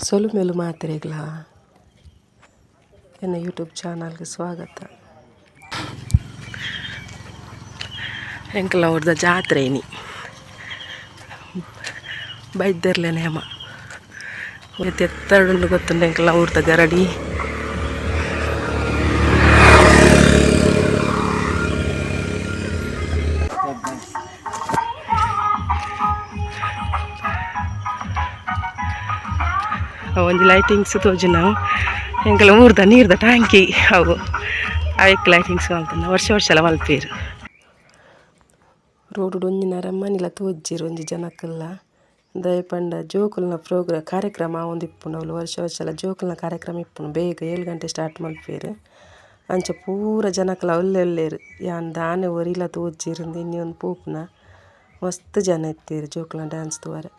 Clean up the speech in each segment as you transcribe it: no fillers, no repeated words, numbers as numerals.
ಸೊಲುಮೆಲು ಮಾತ್ರೆಗಳ ನನ್ನ ಯೂಟ್ಯೂಬ್ ಚಾನಲ್ಗೆ ಸ್ವಾಗತ. ಎಂಕಲ ಅವ್ರದ್ದು ಜಾತ್ರೆ ಇನಿ ಬೈದ್ದರ್ಲೆ ನೇಮ ಎತ್ತರಡು ಗೊತ್ತುಂಡು ಎಂಕಲ ಅವ್ರದ್ದು ಗರಡಿ ಒಂದು ಲೈಟಿಂಗ್ಸ್ ತೋಜು ನಾವು ಎಂಕಲ ಊರ್ದ ನೀರ್ದ ಟ್ಯಾಂಕಿ ಅವು ಅವಕ್ಕೆ ಲೈಟಿಂಗ್ಸ್ ಮಲ್ತನ ವರ್ಷ ಎಲ್ಲ ಮಲ್ಪೇರು ರೋಡ್ ಒಂಜಿನ ರಮ್ಮನಿಲ ತೋಜ್ಜಿರು ಒಂಜಿ ಜನಕ್ಕೆಲ್ಲ ದಯಪಂಡ ಜೋಕುಲ್ನ ಕಾರ್ಯಕ್ರಮ ಒಂದು ಇಪ್ಪುಂಡು ಅವಳು ವರ್ಷ ಎಲ್ಲ ಜೋಕುಲ್ನ ಕಾರ್ಯಕ್ರಮ ಇಪ್ಪುಂಡು ಬೇಗ 7 ಗಂಟೆ ಸ್ಟಾರ್ಟ್ ಮಲ್ಪೇರು ಅಂಚ ಪೂರ ಜನಕ್ಕೆಲ್ಲ ಒಳ್ಳೆರು ಯಾನ್ ದಾನೆ ಒರಿಲ ತೋಜ್ಜಿರಿಂದ ಇನ್ನಿ ಒಂದು ಪೂಪುನ ಮಸ್ತ್ ಜನ ಇತ್ತೀರು ಜೋಕುಲ್ನ ಡ್ಯಾನ್ಸ್ ತೋರೆ.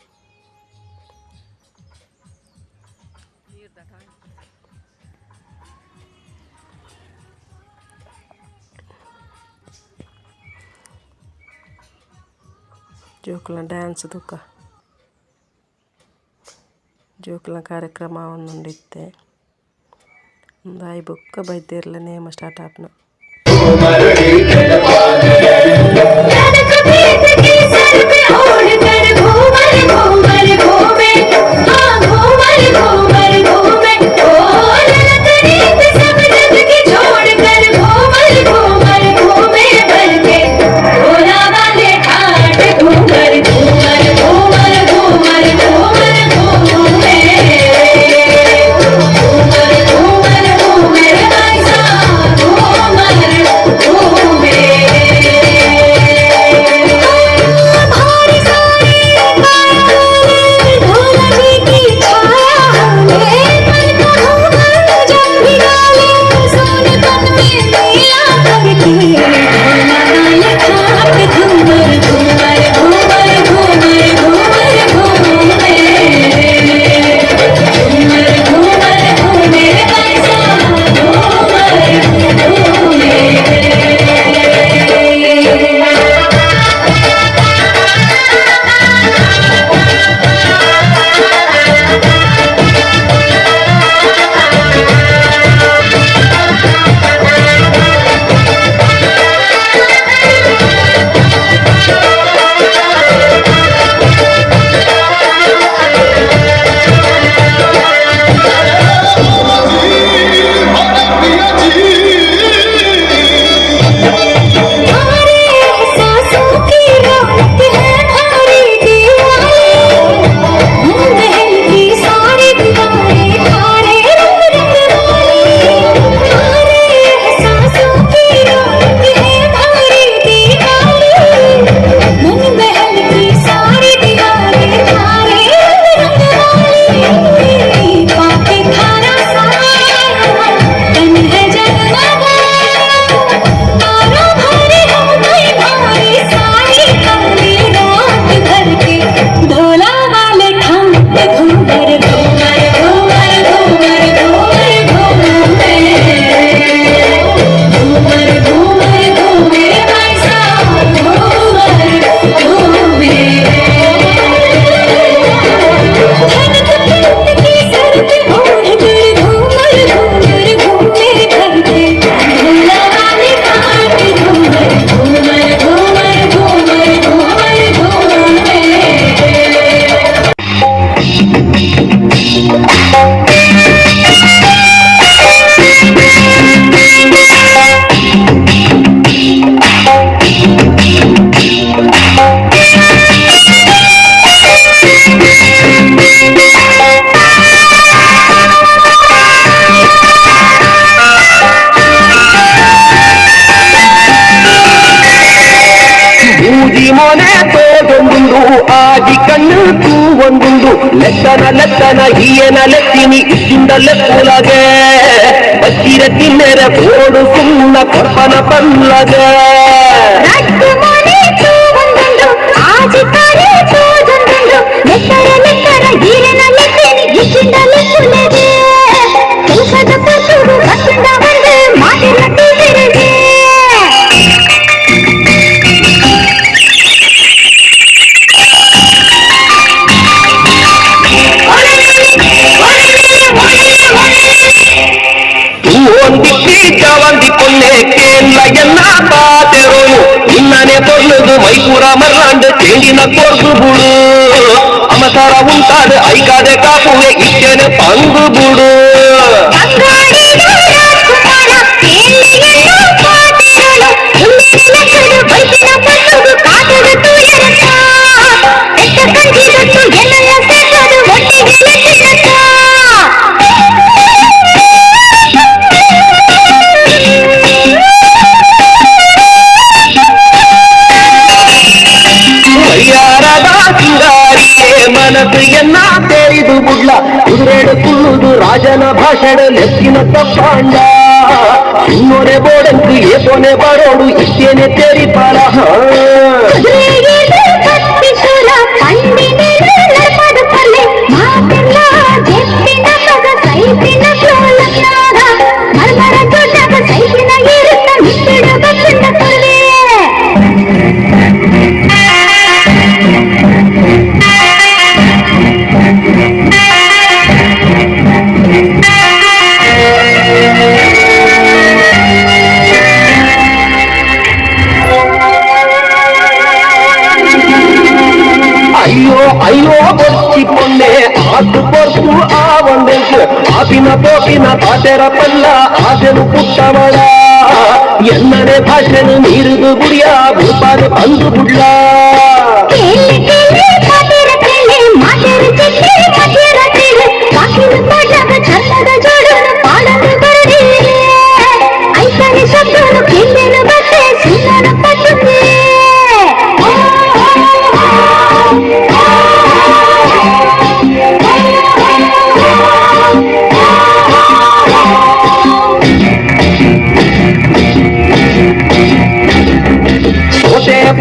ಜೋಕುಲ್ನ ಡ್ಯಾನ್ಸ್ ತುಕ ಜೋಕುಲ್ನ ಕಾರ್ಯಕ್ರಮ ಒಂದುಂಡಿತ್ತೆ ಒಂದಾಯಿ ಬೊಕ್ಕ ಬೈದೇರ್ಲ ನೇಮ ಸ್ಟಾರ್ಟ್ ಆಪ್ನ ಆದಿ ಕಣ್ಣು ತೂವೊಂದುಂಡು ಲೆಕ್ಕನ ಹೀಯನ ಲೆಕ್ಕಿನಿ ಇಚ್ಚಿಂಡಲೆಕ್ಕುಲಗೆ ಬಚ್ಚಿರ ತಿನ್ನೆರ ಓಡು ಸುಮ್ಮನ ಕೊಪ್ಪನ ಪಲ್ಲಗೆ What? ఎన్ననే పొల్లుదు మైపూర మర్రాండు చేండిన కొర్గు బుడు అమతార ఉంటాడు ఐకాదే కాపువే ఇచ్చేనే పంగు బుడు ಮನಸ್ಸು ಎನ್ನ ಸೇರಿದು ಬುಡ್ಲ ಕುದುರೆಡು ಕುಳ್ಳುದು ರಾಜನ ಭಾಷಣ ಲೆಕ್ಕಿನ ತಪ್ಪಾಂಡ ಇನ್ನೊರೆ ಬೋಡಂಕು ಏಪೋನೆ ಬರೋಡು ಇಷ್ಟೇನೆ ತೆರಿಪಾರ అయ్యో బొచ్చి పొన్నే ఆకు పొర్పు ఆ వందెంకు ఆపిన పోపిన పాటెర పల్ల ఆశను పుట్టవడ ఎన్నడే భాషను నీరుదు గుడియా భూపాలు పందు బుడ్లా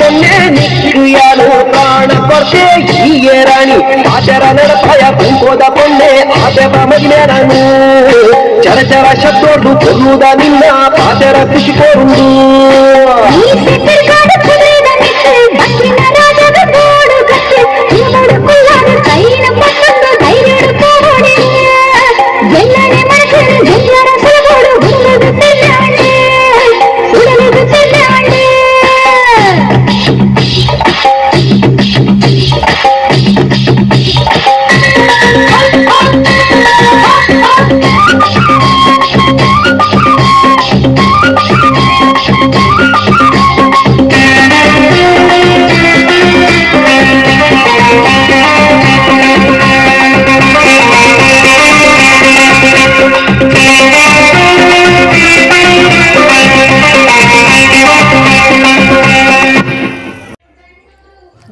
పొన్నే నిక్రియాలు ప్రాణ కొర్తే ఈ రాణి ఆచర నడపయ పంకోద పొన్నే ఆచర మగినేరను చరచర శబ్దోడు పొర్లుద నిన్న పాచర ఖుషి కోరుండు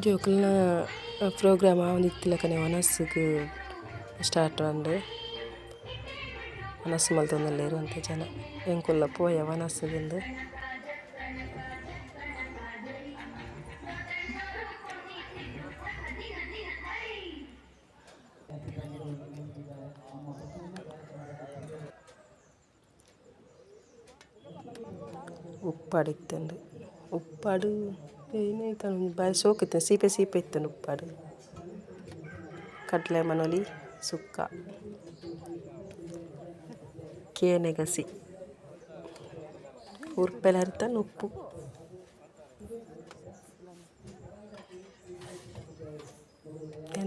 ಜೋಕಲ್ನ ಪ್ರೋಗ್ರಾಮ್ ಆವೊಂದಿತ್ತಿಲಕನೆ ಮನಸ್ಸಿಗೆ ಸ್ಟಾರ್ಟ್ ಅಂಡು ಮನಸ್ಸು ಮಲ್ತೊಂದಲ್ಲ ಇರುವಂಥ ಜನ ಎಂಕುಲ್ಲ ಪೋಯ ಮನಸ್ಸಿಗಿಂದು ಉಪ್ಪಾಡು ಇತ್ತಂಡು ಉಪ್ಪಾಡು ಏನಾಯ್ತು ಬಾಯಿ ಸೋಕಿತ್ತು ಸೀಪೆ ಇತ್ತಂಡು ಉಪ್ಪಾಡು ಕಡಲೆ ಮನೋಲಿ ಸುಕ್ಕ ಕೇನೆಗಸಿ ಉರ್ಪೆಲ ಹರಿತಾನು ಉಪ್ಪು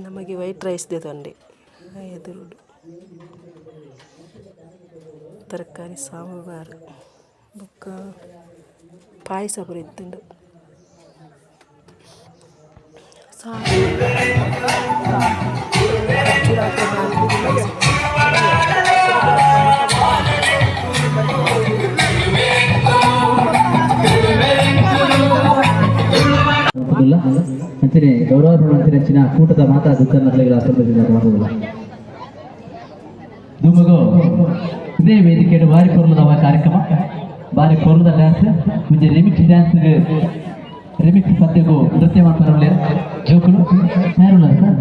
ನಮಗೆ ವೈಟ್ ರೈಸ್ ತಂದೆ ಎದುರುಡು ತರಕಾರಿ ಸಾಂಬಾರು ಬೊಕ್ಕ ಪಾಯಸ ಪೂರ ಇತ್ತುಂಡು ಅಂಚನೆ ಗೌರವ ಅಂಚಿನ ಕೂಟದ ಮಾತಾಡುತ್ತಿಲ್ಲ ದುಮಗೋ ಇದೇ ವೇದಿಕೆಯನ್ನು ಭಾರಿ ಪೊರ್ಲದವ ಕಾರ್ಯಕ್ರಮ ಭಾರಿ ಪೊರ್ಲದ ಡ್ಯಾನ್ಸ್ ಮುಂಚೆ ರಿಮಿಕ್ಸ್ ಡ್ಯಾನ್ಸ್ ರಿಮಿಕ್ಸ್ ಪದ್ಯಗೂ ನೃತ್ಯ ಮಾಡ್ತಾರೆ ಜೋಕುಲು ಯಾರು ಸರ್